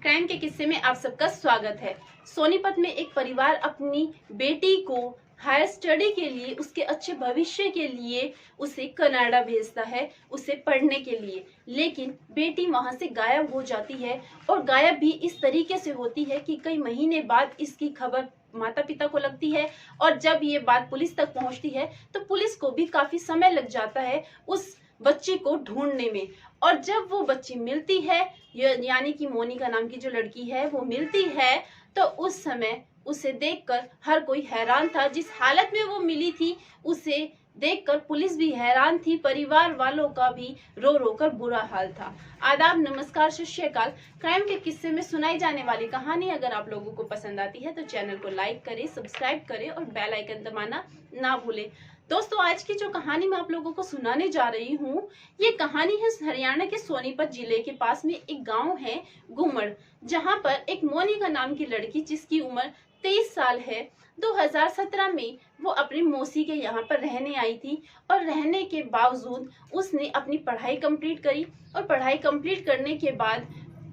Crime के किस्से में आप सबका स्वागत है। सोनीपत में एक परिवार अपनी बेटी को हायर स्टडी के लिए, उसके अच्छे भविष्य के लिए उसे कनाडा भेजता है, उसे पढ़ने के लिए। लेकिन बेटी वहां से गायब हो जाती है और गायब भी इस तरीके से होती है कि कई महीने बाद इसकी खबर माता पिता को लगती है और जब ये बात पुलिस तक पहुंचती है तो पुलिस को भी काफी समय लग जाता है उस बच्ची को ढूंढने में। और जब वो बच्ची मिलती है, यानी कि मोनिका नाम की जो लड़की है वो मिलती है, तो उस समय उसे देखकर हर कोई हैरान था। जिस हालत में वो मिली थी उसे देखकर पुलिस भी हैरान थी, परिवार वालों का भी रो रो कर बुरा हाल था। आदाब, नमस्कार, सत श्री अकाल। क्राइम के किस्से में सुनाई जाने वाली कहानी अगर आप लोगों को पसंद आती है तो चैनल को लाइक करें, सब्सक्राइब करें और बेल आइकन दबाना ना भूलें। दोस्तों, आज की जो कहानी मैं आप लोगों को सुनाने जा रही हूँ, ये कहानी है हरियाणा के सोनीपत जिले के पास में एक गांव है गुमड़, जहां पर एक मोनिका नाम की लड़की जिसकी उम्र 23 साल है, 2017 में वो अपनी मौसी के यहाँ पर रहने आई थी और रहने के बावजूद उसने अपनी पढ़ाई कंप्लीट करी। और पढ़ाई कंप्लीट करने के बाद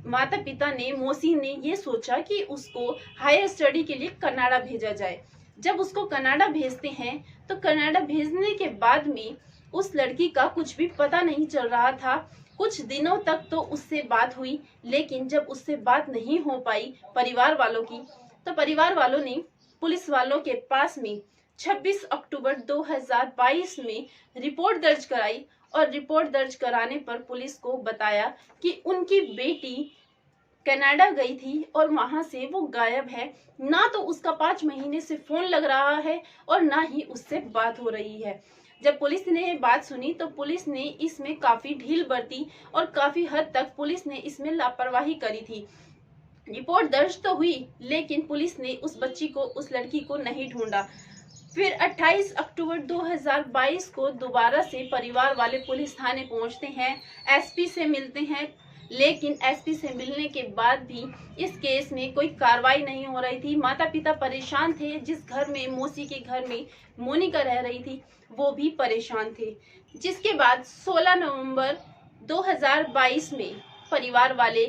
माता पिता ने, मौसी ने ये सोचा कि उसको हायर स्टडी के लिए कनाडा भेजा जाए। जब उसको कनाडा भेजते हैं तो कनाडा भेजने के बाद में उस लड़की का कुछ भी पता नहीं चल रहा था। कुछ दिनों तक तो उससे बात हुई, लेकिन जब उससे बात नहीं हो पाई परिवार वालों की, तो परिवार वालों ने पुलिस वालों के पास में 26 अक्टूबर 2022 में रिपोर्ट दर्ज कराई। और रिपोर्ट दर्ज कराने पर पुलिस को बताया कि उनकी बेटी कनाडा गई थी और वहां से वो गायब है। ना तो उसका 5 महीने से फोन लग रहा है और ना ही उससे बात हो रही है। जब पुलिस ने ये बात सुनी तो पुलिस ने इसमें काफी ढील बरती और काफी हद तक पुलिस ने इसमें लापरवाही करी थी। रिपोर्ट दर्ज तो हुई, लेकिन पुलिस ने उस बच्ची को, उस लड़की को नहीं ढूंढा। फिर 28 अक्टूबर 2022 को दोबारा से परिवार वाले पुलिस थाने पहुंचते हैं, एसपी से मिलते हैं। लेकिन एसपी से मिलने के बाद भी इस केस में कोई कार्रवाई नहीं हो रही थी। माता पिता परेशान थे। जिस घर में, मौसी के घर में मोनिका रह रही थी, वो भी परेशान थे। जिसके बाद 16 नवंबर 2022 में परिवार वाले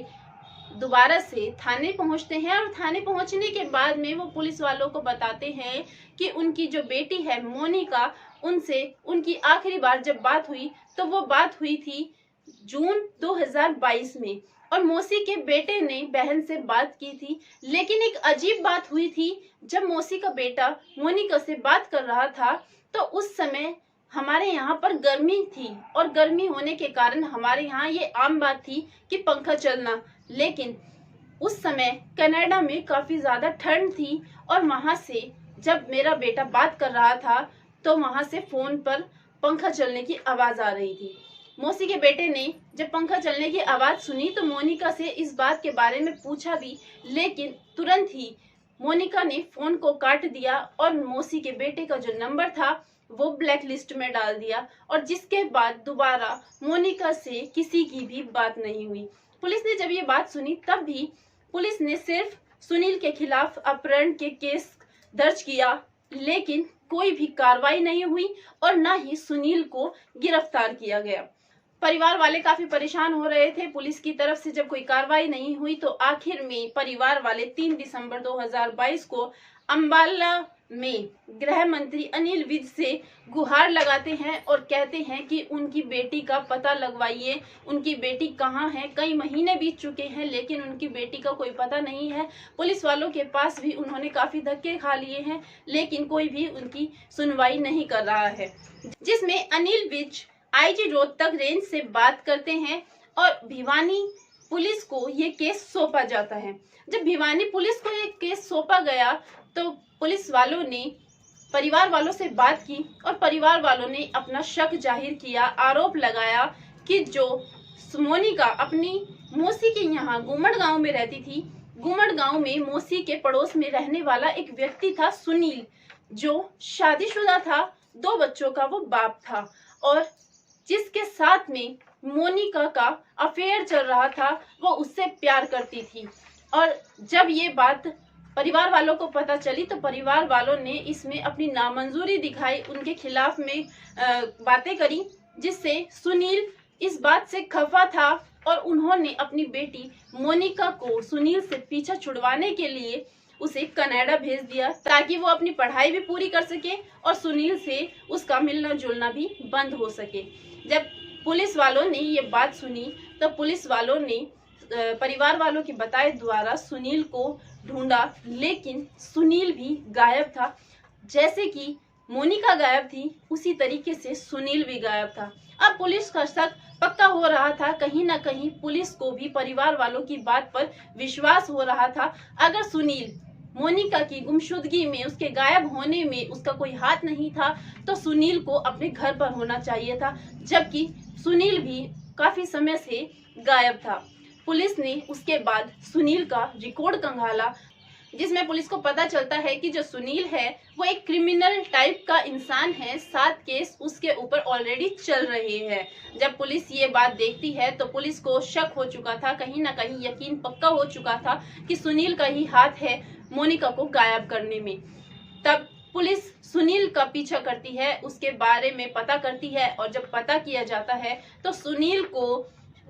दोबारा से थाने पहुंचते हैं और थाने पहुंचने के बाद में वो पुलिस वालों को बताते हैं कि उनकी जो बेटी है मोनिका, उनसे उनकी आखिरी बार जब बात हुई तो वो बात हुई थी जून 2022 में। और मौसी के बेटे ने बहन से बात की थी। लेकिन एक अजीब बात हुई थी, जब मौसी का बेटा मोनिका से बात कर रहा था तो उस समय हमारे यहाँ पर गर्मी थी और गर्मी होने के कारण हमारे यहाँ ये आम बात थी कि पंखा चलना। लेकिन उस समय कनाडा में काफी ज्यादा ठंड थी और वहां से जब मेरा बेटा बात कर रहा था तो वहां से फोन पर पंखा चलने की आवाज आ रही थी। मौसी के बेटे ने जब पंखा चलने की आवाज सुनी तो मोनिका से इस बात के बारे में पूछा भी, लेकिन तुरंत ही मोनिका ने फोन को काट दिया और मौसी के बेटे का जो नंबर था वो ब्लैक लिस्ट में डाल दिया। और जिसके बाद दोबारा मोनिका से किसी की भी बात नहीं हुई। पुलिस ने जब ये बात सुनी तब भी पुलिस ने सिर्फ सुनील के खिलाफ अपहरण के केस दर्ज किया, लेकिन कोई भी कार्रवाई नहीं हुई और ना ही सुनील को गिरफ्तार किया गया। परिवार वाले काफी परेशान हो रहे थे। पुलिस की तरफ से जब कोई कार्रवाई नहीं हुई तो आखिर में परिवार वाले 3 दिसंबर 2022 को अंबाला में गृह मंत्री अनिल विज से गुहार लगाते हैं और कहते हैं कि उनकी बेटी का पता लगवाइए, उनकी बेटी कहाँ है। कई महीने बीत चुके हैं लेकिन उनकी बेटी का कोई पता नहीं है। पुलिस वालों के पास भी उन्होंने काफी धक्के खा लिए हैं, लेकिन कोई भी उनकी सुनवाई नहीं कर रहा है। जिसमें अनिल विज आईजी रोहतक रेंज से बात करते हैं और भिवानी पुलिस को ये केस सौंपा जाता है। जब भिवानी पुलिस को ये केस सौंपा गया तो पुलिस वालों ने परिवार वालों से बात की और परिवार वालों ने अपना शक जाहिर किया, आरोप लगाया कि जो मोनिका अपनी मौसी के यहाँ गुमड़ गांव में रहती थी, गुमड़ गांव में मौसी के पड़ोस में रहने वाला एक व्यक्ति था सुनील, जो शादीशुदा था, 2 बच्चों का वो बाप था और जिसके साथ में मोनिका का अफेयर चल रहा था, वो उससे प्यार करती थी। और जब ये बात परिवार वालों को पता चली तो परिवार वालों ने इसमें अपनी नामंजूरी दिखाई, उनके खिलाफ में बातें करी, जिससे सुनील इस बात से खफा था और उन्होंने अपनी बेटी मोनिका को सुनील से पीछा छुड़वाने के लिए उसे कनाडा भेज दिया ताकि वो अपनी पढ़ाई भी पूरी कर सके और सुनील से उसका मिलना जुलना भी बंद हो सके। जब पुलिस वालों ने ये बात सुनी तब पुलिस वालों ने परिवार वालों के बताए द्वारा सुनील को ढूंढा, लेकिन सुनील भी गायब था। जैसे कि मोनिका गायब थी उसी तरीके से सुनील भी गायब था। अब पुलिस का शक पक्का हो रहा था, कहीं ना कहीं पुलिस को भी परिवार वालों की बात पर विश्वास हो रहा था। अगर सुनील मोनिका की गुमशुदगी में, उसके गायब होने में उसका कोई हाथ नहीं था तो सुनील को अपने घर पर होना चाहिए था, जबकि सुनील भी काफी समय से गायब था। पुलिस ने उसके बाद सुनील का रिकॉर्ड खंगाला, जिसमें पुलिस को पता चलता है कि जो सुनील है वो एक क्रिमिनल टाइप का इंसान है। 7 केस उसके ऊपर ऑलरेडी चल रहे हैं। जब पुलिस ये बात देखती है तो पुलिस को शक हो चुका था, कहीं ना कहीं यकीन पक्का हो चुका था कि सुनील का ही हाथ है मोनिका को गायब करने में। तब पुलिस सुनील का पीछा करती है, उसके बारे में पता करती है और जब पता किया जाता है तो सुनील को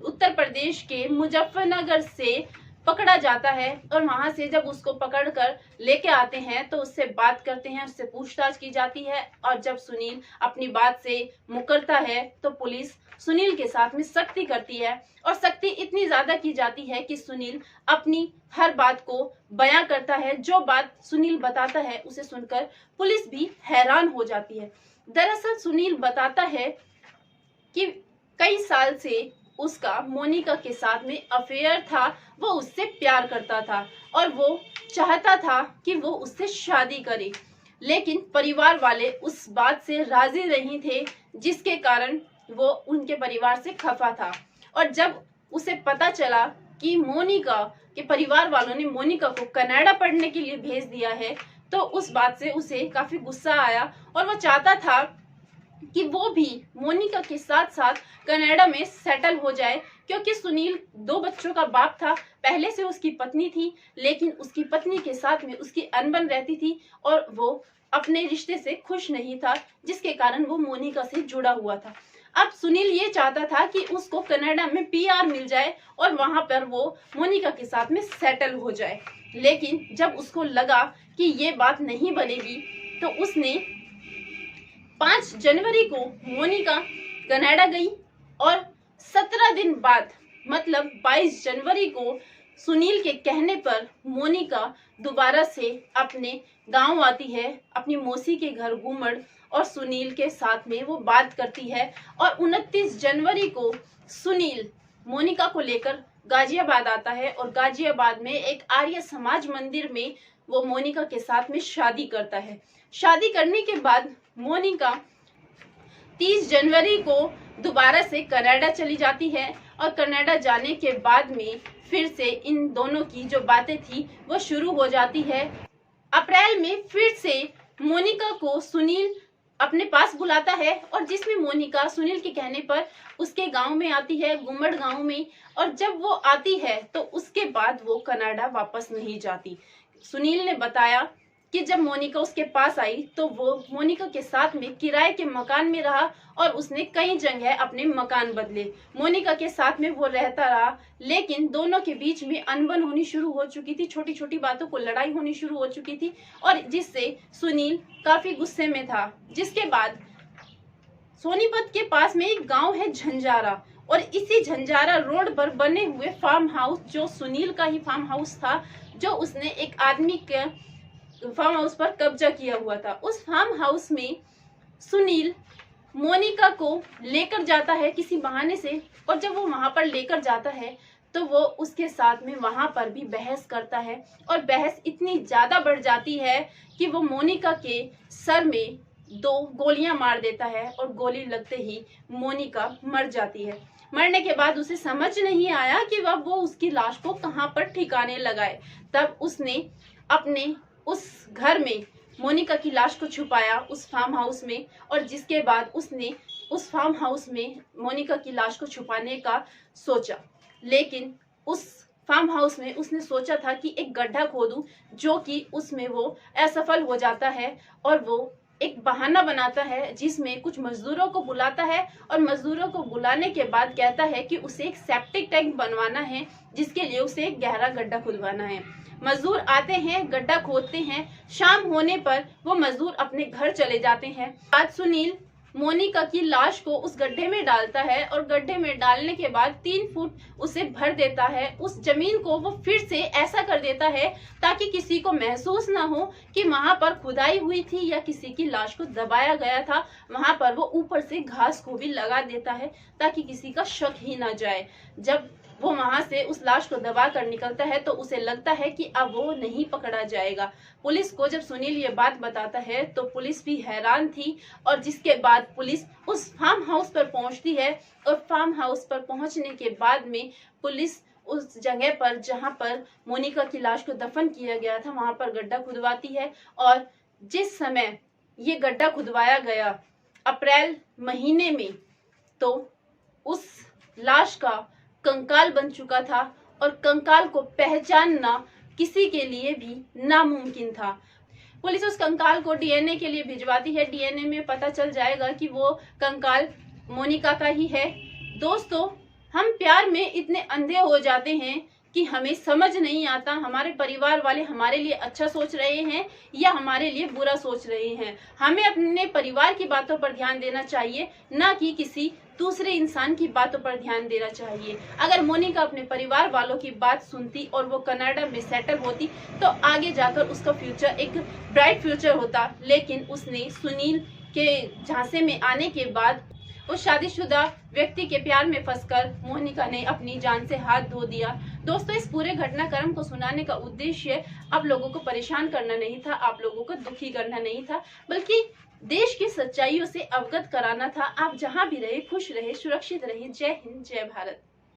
उत्तर प्रदेश के मुजफ्फरनगर से पकड़ा जाता है और वहां से जब उसको पकड़कर लेके आते हैं तो उससे बात करते हैं, उससे पूछताछ की जाती है और जब सुनील अपनी बात से मुकरता है तो पुलिस सुनील के साथ में सख्ती करती है और सख्ती इतनी ज्यादा की जाती है कि सुनील अपनी हर बात को बयां करता है। जो बात सुनील बताता है उसे सुनकर पुलिस भी हैरान हो जाती है। दरअसल सुनील बताता है कि कई साल से उसका मोनिका के साथ में अफेयर था, वो उससे प्यार करता था और वो चाहता था कि वो उससे शादी करे, लेकिन परिवार वाले उस बात से राजी नहीं थे, जिसके कारण वो उनके परिवार से खफा था। और जब उसे पता चला कि मोनिका के परिवार वालों ने मोनिका को कनाडा पढ़ने के लिए भेज दिया है तो उस बात से उसे काफी गुस्सा आया और वो चाहता था कि वो भी मोनिका के साथ साथ कनाडा में सेटल हो जाए, क्योंकि सुनील 2 बच्चों का बाप था। पहले से उसकी पत्नी थी, लेकिन उसकी पत्नी के साथ में उसकी अनबन रहती थी और वो अपने रिश्ते से खुश नहीं था, जिसके कारण वो मोनिका से जुड़ा हुआ था। अब सुनील ये चाहता था कि उसको कनाडा में पीआर मिल जाए और वहां पर वो मोनिका के साथ में सेटल हो जाए, लेकिन जब उसको लगा कि ये बात नहीं बनेगी तो उसने 5 जनवरी को मोनिका कनाडा गई और 17 दिन बाद मतलब 22 जनवरी को सुनील के कहने पर मोनिका दोबारा से अपने गांव आती है, अपनी मौसी के घर घूमड़, और सुनील के साथ में वो बात करती है। और 29 जनवरी को सुनील मोनिका को लेकर गाजियाबाद आता है और गाजियाबाद में एक आर्य समाज मंदिर में वो मोनिका के साथ में शादी करता है। शादी करने के बाद मोनिका 30 जनवरी को दोबारा से कनाडा चली जाती है और कनाडा जाने के बाद में फिर से इन दोनों की जो बातें थी वो शुरू हो जाती है। अप्रैल में फिर से मोनिका को सुनील अपने पास बुलाता है और जिसमें मोनिका सुनील के कहने पर उसके गांव में आती है, गुम्मड़ गांव में, और जब वो आती है तो उसके बाद वो कनाडा वापस नहीं जाती। सुनील ने बताया कि जब मोनिका उसके पास आई तो वो मोनिका के साथ में किराए के मकान में रहा और उसने कई जगह अपने मकान बदले। मोनिका के साथ में वो रहता रहा, लेकिन दोनों के बीच में अनबन होनी शुरू हो चुकी थी, छोटी छोटी बातों को लड़ाई होनी शुरू हो चुकी थी और जिससे सुनील काफी गुस्से में था। जिसके बाद सोनीपत के पास में एक गांव है झंझारा, और इसी झंझारा रोड पर बने हुए फार्म हाउस, जो सुनील का ही फार्म हाउस था, जो उसने एक आदमी के फार्म हाउस पर कब्जा किया हुआ था, उस फार्म हाउस में सुनील मोनिका को लेकर जाता है किसी बहाने से, और जब वो वहां पर लेकर जाता है तो वो उसके साथ में वहां पर भी बहस करता है और बहस इतनी ज्यादा बढ़ जाती है कि वो मोनिका के सर में 2 गोलियां मार देता है और गोली लगते ही मोनिका मर जाती है। मरने के बाद उसे समझ नहीं आया कि वह वो उसकी लाश को कहां पर ठिकाने लगाए। तब उसने अपने उस घर में मोनिका की लाश को छुपाया उस फार्म हाउस में, और जिसके बाद उसने उस फार्म हाउस में मोनिका की लाश को छुपाने का सोचा, लेकिन उस फार्म हाउस में उसने सोचा था कि एक गड्ढा खोदूं, जो कि उसमें वो असफल हो जाता है और वो एक बहाना बनाता है जिसमें कुछ मजदूरों को बुलाता है और मजदूरों को बुलाने के बाद कहता है कि उसे एक सेप्टिक टैंक बनवाना है, जिसके लिए उसे एक गहरा गड्ढा खुदवाना है। मजदूर आते हैं, गड्ढा खोदते हैं। शाम होने पर वो मजदूर अपने घर चले जाते हैं। आज सुनील मोनिका की लाश को उस गड्ढे में डालता है और गड्ढे में डालने के बाद 3 फुट उसे भर देता है। उस जमीन को वो फिर से ऐसा कर देता है ताकि किसी को महसूस ना हो कि वहां पर खुदाई हुई थी या किसी की लाश को दबाया गया था। वहां पर वो ऊपर से घास को भी लगा देता है ताकि किसी का शक ही ना जाए। जब वो वहां से उस लाश को दबा कर निकलता है तो उसे लगता है कि अब वो नहीं पकड़ा जाएगा। पुलिस को जब सुनील ये बात बताता है तो पुलिस भी हैरान थी और जिसके बाद पुलिस उस फार्म हाउस पर पहुंचती है और फार्म हाउस पर पहुंचने के बाद में पुलिस उस जगह पर जहां पर मोनिका की लाश को दफन किया गया था वहां पर गड्ढा खुदवाती है। और जिस समय ये गड्ढा खुदवाया गया अप्रैल महीने में, तो उस लाश का कंकाल बन चुका था और कंकाल को पहचानना किसी के लिए भी नामुमकिन था। पुलिस उस कंकाल को डीएनए के लिए भिजवाती है। डीएनए में पता चल जाएगा कि वो कंकाल मोनिका का ही है। दोस्तों, हम प्यार में इतने अंधे हो जाते हैं कि हमें समझ नहीं आता हमारे परिवार वाले हमारे लिए अच्छा सोच रहे हैं या हमारे लिए बुरा सोच रहे हैं। हमें अपने परिवार की बातों पर ध्यान देना चाहिए, ना कि किसी दूसरे इंसान की बातों पर ध्यान देना चाहिए। अगर मोनिका अपने परिवार वालों की बात सुनती और वो कनाडा में सेटल होती तो आगे जाकर उसका फ्यूचर एक ब्राइट फ्यूचर होता, लेकिन उसने सुनील के झांसे में आने के बाद उस शादीशुदा व्यक्ति के प्यार में फंसकर मोनिका ने अपनी जान से हाथ धो दिया। दोस्तों, इस पूरे घटनाक्रम को सुनाने का उद्देश्य आप लोगों को परेशान करना नहीं था, आप लोगों को दुखी करना नहीं था, बल्कि देश की सच्चाइयों से अवगत कराना था। आप जहां भी रहे खुश रहे, सुरक्षित रहे। जय हिंद, जय भारत।